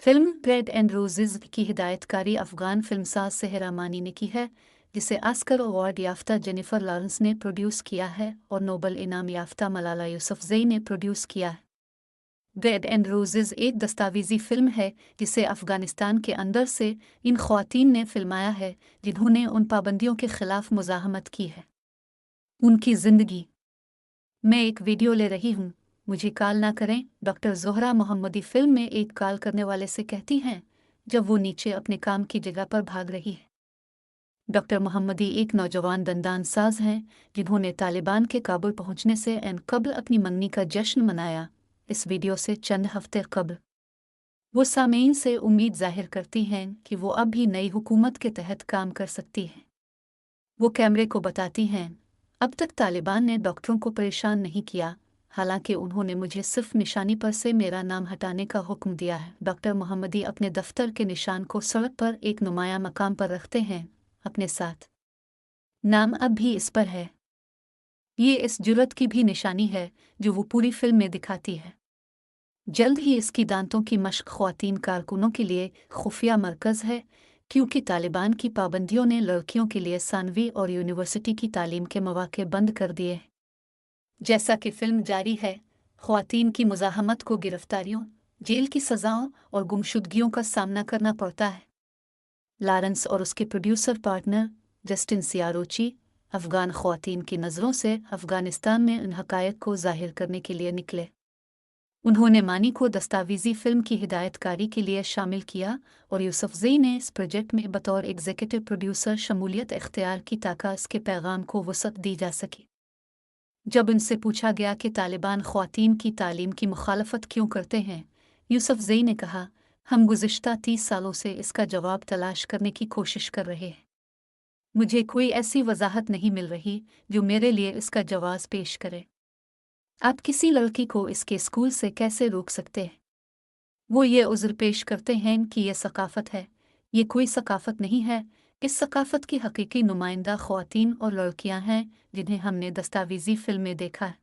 Film bread and roses की हिदायतकारी अफगान फिल्मसाज सेहरा अमानी ने की है, जिसे ऑस्कर अवार्ड याफ्ता जेनिफर लॉरेंस ने प्रोड्यूस किया है और नोबल इनाम याफ्ता मलाला यूसुफजई ने प्रोड्यूस किया है। ब्रेड एंड रोजेज एक दस्तावेजी फिल्म है जिसे अफगानिस्तान के अंदर से इन ख्वातीन ने फिल्माया है जिन्होंने उन पाबंदियों के खिलाफ मुजाहमत की है। उनकी जिंदगी। मैं एक वीडियो ले रही हूँ, मुझे कॉल ना करें, डॉक्टर ज़ोहरा मोहम्मदी फिल्म में एक कॉल करने वाले से कहती हैं जब वो नीचे अपने काम की जगह पर भाग रही है। डॉक्टर मोहम्मदी एक नौजवान दंदान साज हैं जिन्होंने तालिबान के काबुल पहुंचने से एन कबल अपनी मंगनी का जश्न मनाया। इस वीडियो से चंद हफ्ते कबल वो सामीन से उम्मीद जाहिर करती हैं कि वो अब भी नई हुकूमत के तहत काम कर सकती हैं। वो कैमरे को बताती हैं, अब तक तालिबान ने डॉक्टरों को परेशान नहीं किया, हालांकि उन्होंने मुझे सिर्फ निशानी पर से मेरा नाम हटाने का हुक्म दिया है। डॉक्टर मोहम्मदी अपने दफ्तर के निशान को सड़क पर एक नुमाया मकाम पर रखते हैं अपने साथ। नाम अब भी इस पर है। ये इस जुर्रत की भी निशानी है जो वो पूरी फिल्म में दिखाती है। जल्द ही इसकी दांतों की मश्क ख्वातीन कारकुनों के लिए खुफिया मरकज़ है, क्योंकि तालिबान की पाबंदियों ने लड़कियों के लिए सानवी और यूनिवर्सिटी की तालीम के मौके बंद कर दिए। जैसा कि फिल्म जारी है, ख्वातीन की मुज़ाहमत को गिरफ्तारियों, जेल की सज़ाओं और गुमशुदगियों का सामना करना पड़ता है। लॉरेंस और उसके प्रोड्यूसर पार्टनर जस्टिन सियारोची अफ़गान ख्वातीन की नज़रों से अफ़गानिस्तान में इन हक़ायक़ को ज़ाहिर करने के लिए निकले। उन्होंने मानी को दस्तावेजी फिल्म की हिदायतकारी के लिए शामिल किया और यूसुफजई ने इस प्रोजेक्ट में बतौर एग्जीक्यूटिव प्रोड्यूसर शमूलियत इख्तियार की ताकि इसके पैगाम को वसअत दी जा सके। जब उनसे पूछा गया कि तालिबान ख्वातीन की तालीम की मुखालफत क्यों करते हैं, यूसुफजई ने कहा, हम गुज़िश्ता 30 सालों से इसका जवाब तलाश करने की कोशिश कर रहे हैं। मुझे कोई ऐसी वजाहत नहीं मिल रही जो मेरे लिए इसका जवाब पेश करे। आप किसी लड़की को इसके स्कूल से कैसे रोक सकते हैं? वो ये उज़्र पेश करते हैं कि यह सकाफ़त है। ये कोई सकाफ़त नहीं है। इस सकाफ़त की हकीकी नुमाइंदा ख़वातीन और लड़कियां हैं जिन्हें हमने दस्तावेज़ी फ़िल्म में देखा है।